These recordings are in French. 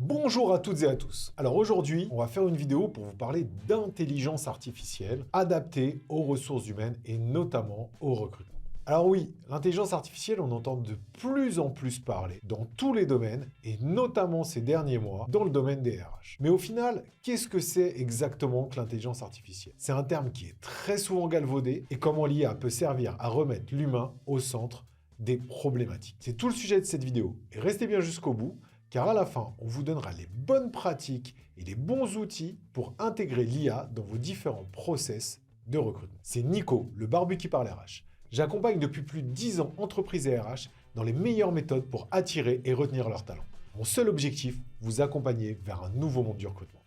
Bonjour à toutes et à tous. Alors aujourd'hui, on va faire une vidéo pour vous parler d'intelligence artificielle adaptée aux ressources humaines et notamment au recrutement. Alors oui, l'intelligence artificielle, on entend de plus en plus parler dans tous les domaines et notamment ces derniers mois dans le domaine des RH. Mais au final, qu'est-ce que c'est exactement que l'intelligence artificielle? C'est un terme qui est très souvent galvaudé et comment l'IA peut servir à remettre l'humain au centre des problématiques. C'est tout le sujet de cette vidéo et restez bien jusqu'au bout. Car à la fin, on vous donnera les bonnes pratiques et les bons outils pour intégrer l'IA dans vos différents process de recrutement. C'est Nico, le barbu qui parle RH. J'accompagne depuis plus de 10 ans entreprises et RH dans les meilleures méthodes pour attirer et retenir leurs talents. Mon seul objectif, vous accompagner vers un nouveau monde du recrutement.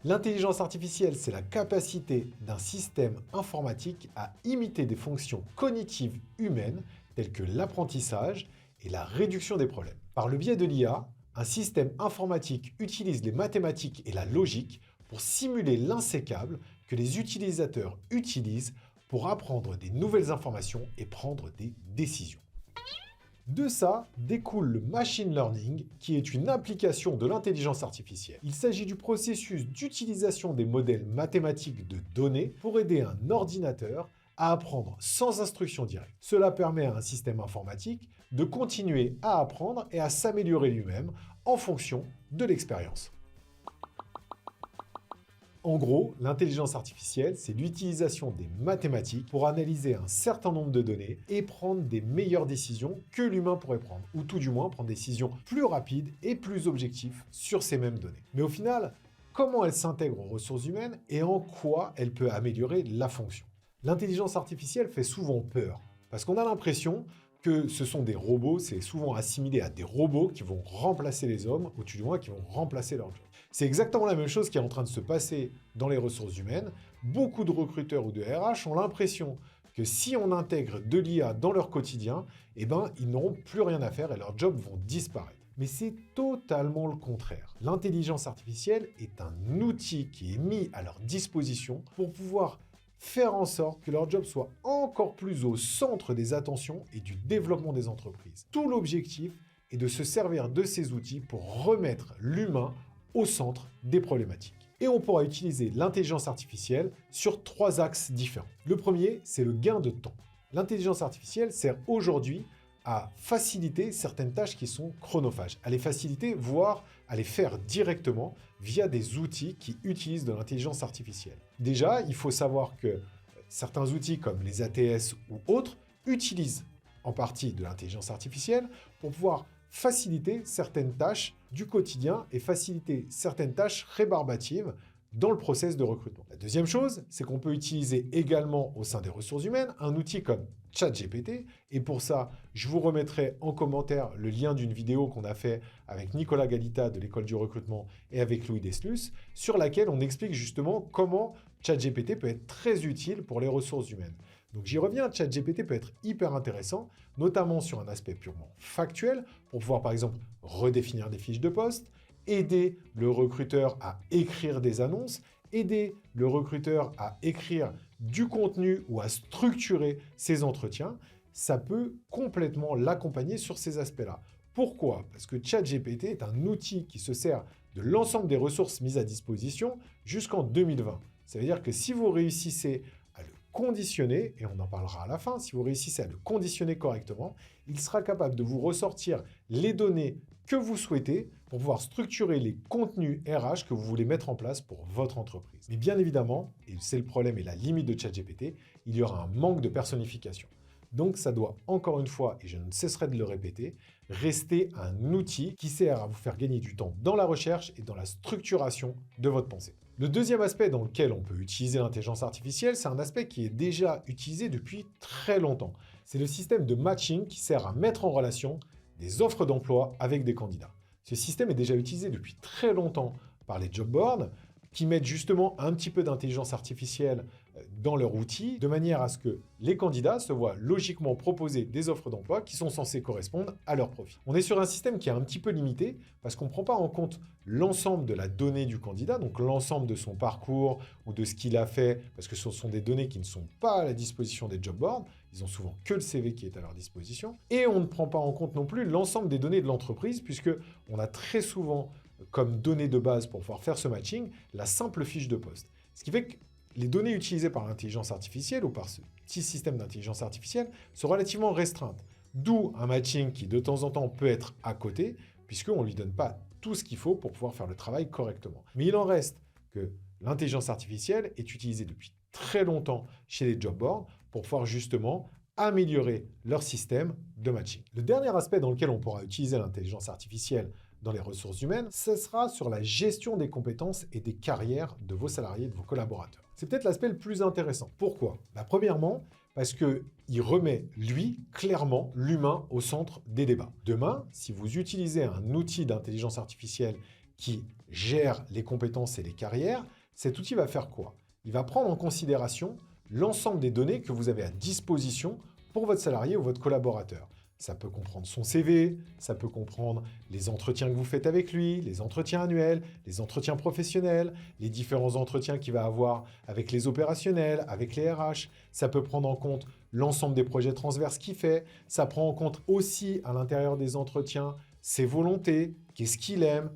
L'intelligence artificielle, c'est la capacité d'un système informatique à imiter des fonctions cognitives humaines telles que l'apprentissage et la réduction des problèmes. Par le biais de l'IA, un système informatique utilise les mathématiques et la logique pour simuler l'insécable que les utilisateurs utilisent pour apprendre des nouvelles informations et prendre des décisions. De ça découle le machine learning, qui est une application de l'intelligence artificielle. Il s'agit du processus d'utilisation des modèles mathématiques de données pour aider un ordinateur à apprendre sans instruction directe. Cela permet à un système informatique de continuer à apprendre et à s'améliorer lui-même en fonction de l'expérience. En gros, l'intelligence artificielle, c'est l'utilisation des mathématiques pour analyser un certain nombre de données et prendre des meilleures décisions que l'humain pourrait prendre, ou tout du moins prendre des décisions plus rapides et plus objectives sur ces mêmes données. Mais au final, comment elle s'intègre aux ressources humaines et en quoi elle peut améliorer la fonction? L'intelligence artificielle fait souvent peur, parce qu'on a l'impression que ce sont des robots, c'est souvent assimilé à des robots qui vont remplacer les hommes, ou tout du moins qui vont remplacer leur job. C'est exactement la même chose qui est en train de se passer dans les ressources humaines. Beaucoup de recruteurs ou de RH ont l'impression que si on intègre de l'IA dans leur quotidien, ils n'auront plus rien à faire et leurs jobs vont disparaître. Mais c'est totalement le contraire. L'intelligence artificielle est un outil qui est mis à leur disposition pour pouvoir faire en sorte que leur job soit encore plus au centre des attentions et du développement des entreprises. Tout l'objectif est de se servir de ces outils pour remettre l'humain au centre des problématiques. Et on pourra utiliser l'intelligence artificielle sur 3 axes différents. Le premier, c'est le gain de temps. L'intelligence artificielle sert aujourd'hui à faciliter certaines tâches qui sont chronophages, à les faciliter, voire à les faire directement via des outils qui utilisent de l'intelligence artificielle. Déjà, il faut savoir que certains outils comme les ATS ou autres utilisent en partie de l'intelligence artificielle pour pouvoir faciliter certaines tâches du quotidien et faciliter certaines tâches rébarbatives dans le process de recrutement. La deuxième chose, c'est qu'on peut utiliser également au sein des ressources humaines un outil comme ChatGPT. Et pour ça, je vous remettrai en commentaire le lien d'une vidéo qu'on a fait avec Nicolas Galita de l'école du recrutement et avec Louis Deslus, sur laquelle on explique justement comment ChatGPT peut être très utile pour les ressources humaines. Donc j'y reviens, ChatGPT peut être hyper intéressant, notamment sur un aspect purement factuel, pour pouvoir par exemple redéfinir des fiches de poste, aider le recruteur à écrire des annonces, aider le recruteur à écrire du contenu ou à structurer ses entretiens, ça peut complètement l'accompagner sur ces aspects-là. Pourquoi? Parce que ChatGPT est un outil qui se sert de l'ensemble des ressources mises à disposition jusqu'en 2020. Ça veut dire que si vous réussissez à le conditionner, et on en parlera à la fin, si vous réussissez à le conditionner correctement, il sera capable de vous ressortir les données que vous souhaitez pour pouvoir structurer les contenus RH que vous voulez mettre en place pour votre entreprise. Mais bien évidemment, et c'est le problème et la limite de ChatGPT, il y aura un manque de personnification. Donc ça doit, encore une fois, et je ne cesserai de le répéter, rester un outil qui sert à vous faire gagner du temps dans la recherche et dans la structuration de votre pensée. Le deuxième aspect dans lequel on peut utiliser l'intelligence artificielle, c'est un aspect qui est déjà utilisé depuis très longtemps. C'est le système de matching qui sert à mettre en relation des offres d'emploi avec des candidats. Ce système est déjà utilisé depuis très longtemps par les job boards qui mettent justement un petit peu d'intelligence artificielle dans leur outil, de manière à ce que les candidats se voient logiquement proposer des offres d'emploi qui sont censées correspondre à leur profil. On est sur un système qui est un petit peu limité parce qu'on ne prend pas en compte l'ensemble de la donnée du candidat, donc l'ensemble de son parcours ou de ce qu'il a fait, parce que ce sont des données qui ne sont pas à la disposition des job boards, ils ont souvent que le CV qui est à leur disposition, et on ne prend pas en compte non plus l'ensemble des données de l'entreprise, puisque on a très souvent comme données de base pour pouvoir faire ce matching, la simple fiche de poste. Ce qui fait que les données utilisées par l'intelligence artificielle ou par ce petit système d'intelligence artificielle sont relativement restreintes. D'où un matching qui, de temps en temps, peut être à côté, puisqu'on ne lui donne pas tout ce qu'il faut pour pouvoir faire le travail correctement. Mais il en reste que l'intelligence artificielle est utilisée depuis très longtemps chez les job boards pour pouvoir justement améliorer leur système de matching. Le dernier aspect dans lequel on pourra utiliser l'intelligence artificielle dans les ressources humaines, ce sera sur la gestion des compétences et des carrières de vos salariés, de vos collaborateurs. C'est peut-être l'aspect le plus intéressant. Pourquoi ? Premièrement, parce qu'il remet, lui, clairement, l'humain au centre des débats. Demain, si vous utilisez un outil d'intelligence artificielle qui gère les compétences et les carrières, cet outil va faire quoi ? Il va prendre en considération l'ensemble des données que vous avez à disposition pour votre salarié ou votre collaborateur. Ça peut comprendre son CV, ça peut comprendre les entretiens que vous faites avec lui, les entretiens annuels, les entretiens professionnels, les différents entretiens qu'il va avoir avec les opérationnels, avec les RH. Ça peut prendre en compte l'ensemble des projets transverses qu'il fait. Ça prend en compte aussi à l'intérieur des entretiens ses volontés, qu'est-ce qu'il aime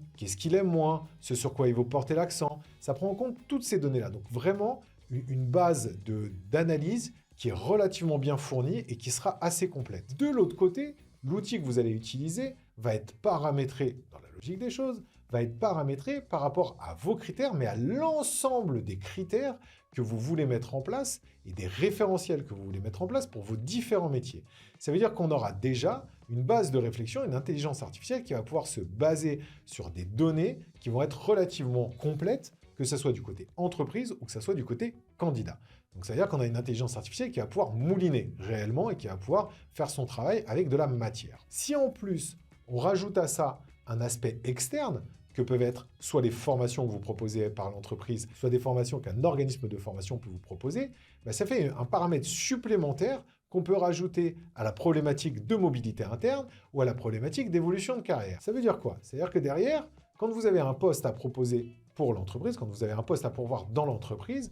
moins, ce sur quoi il veut porter l'accent. Ça prend en compte toutes ces données-là. Donc vraiment une base d'analyse qui est relativement bien fournie et qui sera assez complète. De l'autre côté, l'outil que vous allez utiliser va être paramétré, dans la logique des choses, va être paramétré par rapport à vos critères, mais à l'ensemble des critères que vous voulez mettre en place et des référentiels que vous voulez mettre en place pour vos différents métiers. Ça veut dire qu'on aura déjà une base de réflexion, une intelligence artificielle qui va pouvoir se baser sur des données qui vont être relativement complètes, que ce soit du côté entreprise ou que ce soit du côté candidat. Donc, ça veut dire qu'on a une intelligence artificielle qui va pouvoir mouliner réellement et qui va pouvoir faire son travail avec de la matière. Si en plus, on rajoute à ça un aspect externe, que peuvent être soit les formations que vous proposez par l'entreprise, soit des formations qu'un organisme de formation peut vous proposer, ça fait un paramètre supplémentaire qu'on peut rajouter à la problématique de mobilité interne ou à la problématique d'évolution de carrière. Ça veut dire quoi ? C'est-à-dire que derrière, quand vous avez un poste à proposer pour l'entreprise, quand vous avez un poste à pourvoir dans l'entreprise,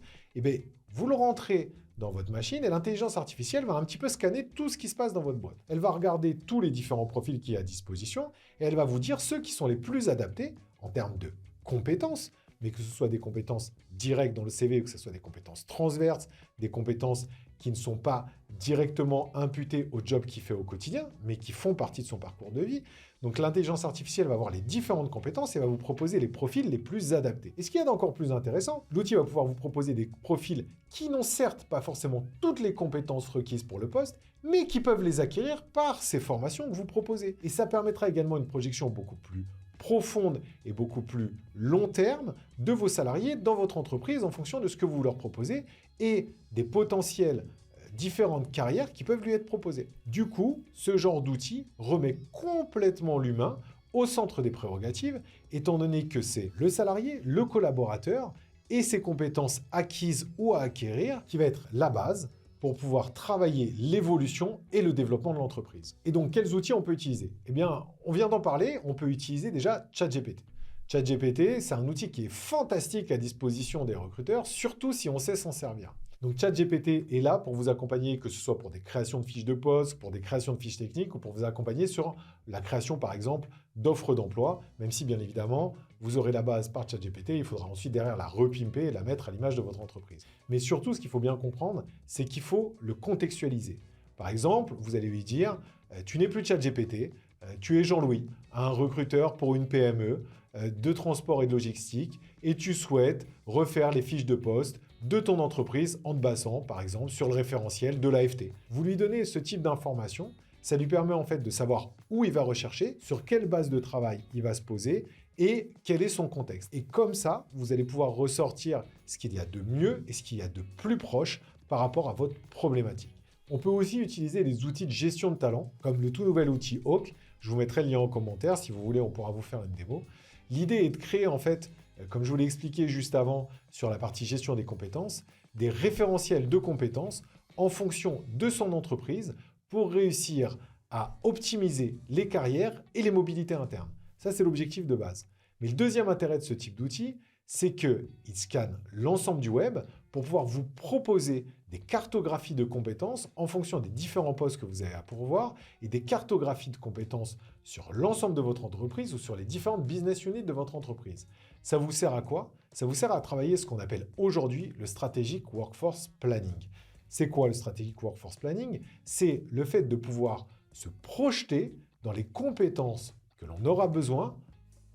vous le rentrez dans votre machine et l'intelligence artificielle va un petit peu scanner tout ce qui se passe dans votre boîte. Elle va regarder tous les différents profils qu'il y a à disposition et elle va vous dire ceux qui sont les plus adaptés en termes de compétences, mais que ce soit des compétences directes dans le CV ou que ce soit des compétences transverses, des compétences qui ne sont pas directement imputées au job qu'il fait au quotidien, mais qui font partie de son parcours de vie. Donc l'intelligence artificielle va voir les différentes compétences et va vous proposer les profils les plus adaptés. Et ce qu'il y a d'encore plus intéressant, l'outil va pouvoir vous proposer des profils qui n'ont certes pas forcément toutes les compétences requises pour le poste, mais qui peuvent les acquérir par ces formations que vous proposez. Et ça permettra également une projection beaucoup plus profonde et beaucoup plus long terme de vos salariés dans votre entreprise en fonction de ce que vous leur proposez et des potentiels différentes carrières qui peuvent lui être proposées. Du coup, ce genre d'outil remet complètement l'humain au centre des prérogatives, étant donné que c'est le salarié, le collaborateur et ses compétences acquises ou à acquérir qui va être la base pour pouvoir travailler l'évolution et le développement de l'entreprise. Et donc, quels outils on peut utiliser ? On vient d'en parler, on peut utiliser déjà ChatGPT. ChatGPT, c'est un outil qui est fantastique à disposition des recruteurs, surtout si on sait s'en servir. Donc ChatGPT est là pour vous accompagner, que ce soit pour des créations de fiches de poste, pour des créations de fiches techniques ou pour vous accompagner sur la création, par exemple, d'offres d'emploi, même si, bien évidemment, vous aurez la base par ChatGPT, il faudra ensuite derrière la repimper et la mettre à l'image de votre entreprise. Mais surtout, ce qu'il faut bien comprendre, c'est qu'il faut le contextualiser. Par exemple, vous allez lui dire « Tu n'es plus ChatGPT, tu es Jean-Louis, un recruteur pour une PME de transport et de logistique, et tu souhaites refaire les fiches de poste de ton entreprise en te basant, par exemple, sur le référentiel de l'AFT. » Vous lui donnez ce type d'informations, ça lui permet en fait de savoir où il va rechercher, sur quelle base de travail il va se poser et quel est son contexte. Et comme ça, vous allez pouvoir ressortir ce qu'il y a de mieux et ce qu'il y a de plus proche par rapport à votre problématique. On peut aussi utiliser les outils de gestion de talent, comme le tout nouvel outil Hawk. Je vous mettrai le lien en commentaire, si vous voulez, on pourra vous faire une démo. L'idée est de créer en fait, comme je vous l'ai expliqué juste avant sur la partie gestion des compétences, des référentiels de compétences en fonction de son entreprise pour réussir à optimiser les carrières et les mobilités internes. Ça, c'est l'objectif de base. Mais le deuxième intérêt de ce type d'outil, c'est qu'il scanne l'ensemble du web pour pouvoir vous proposer des cartographies de compétences en fonction des différents postes que vous avez à pourvoir et des cartographies de compétences sur l'ensemble de votre entreprise ou sur les différentes business units de votre entreprise. Ça vous sert à quoi? Ça vous sert à travailler ce qu'on appelle aujourd'hui le Strategic Workforce Planning. C'est quoi le Strategic Workforce Planning? C'est le fait de pouvoir se projeter dans les compétences que l'on aura besoin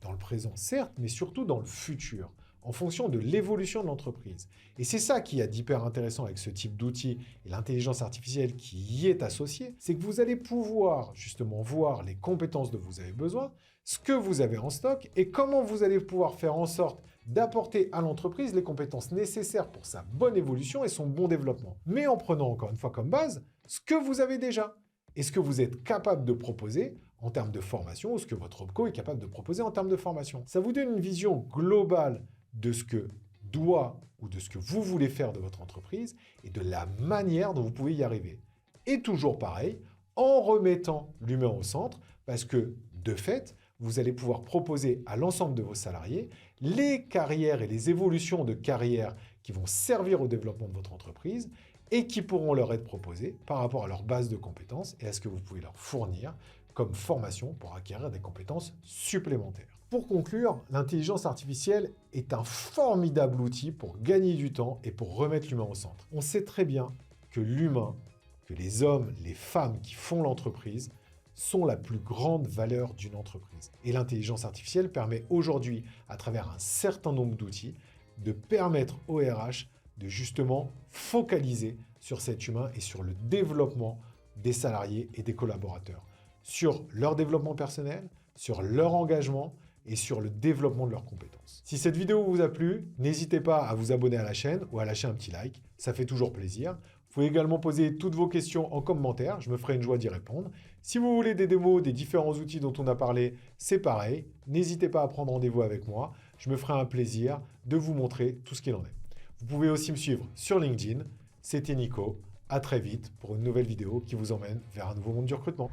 dans le présent, certes, mais surtout dans le futur, en fonction de l'évolution de l'entreprise. Et c'est ça qui est d'hyper intéressant avec ce type d'outil et l'intelligence artificielle qui y est associée, c'est que vous allez pouvoir justement voir les compétences dont vous avez besoin, ce que vous avez en stock et comment vous allez pouvoir faire en sorte d'apporter à l'entreprise les compétences nécessaires pour sa bonne évolution et son bon développement. Mais en prenant encore une fois comme base ce que vous avez déjà et ce que vous êtes capable de proposer en termes de formation ou ce que votre OPCO est capable de proposer en termes de formation. Ça vous donne une vision globale de ce que doit ou de ce que vous voulez faire de votre entreprise et de la manière dont vous pouvez y arriver. Et toujours pareil, en remettant l'humain au centre, parce que de fait, vous allez pouvoir proposer à l'ensemble de vos salariés les carrières et les évolutions de carrière qui vont servir au développement de votre entreprise et qui pourront leur être proposées par rapport à leur base de compétences et à ce que vous pouvez leur fournir comme formation pour acquérir des compétences supplémentaires. Pour conclure, l'intelligence artificielle est un formidable outil pour gagner du temps et pour remettre l'humain au centre. On sait très bien que l'humain, que les hommes, les femmes qui font l'entreprise sont la plus grande valeur d'une entreprise. Et l'intelligence artificielle permet aujourd'hui, à travers un certain nombre d'outils, de permettre au RH de justement focaliser sur cet humain et sur le développement des salariés et des collaborateurs, sur leur développement personnel, sur leur engagement et sur le développement de leurs compétences. Si cette vidéo vous a plu, n'hésitez pas à vous abonner à la chaîne ou à lâcher un petit like, ça fait toujours plaisir. Vous pouvez également poser toutes vos questions en commentaire, je me ferai une joie d'y répondre. Si vous voulez des démos des différents outils dont on a parlé, c'est pareil. N'hésitez pas à prendre rendez-vous avec moi, je me ferai un plaisir de vous montrer tout ce qu'il en est. Vous pouvez aussi me suivre sur LinkedIn. C'était Nico. À très vite pour une nouvelle vidéo qui vous emmène vers un nouveau monde du recrutement.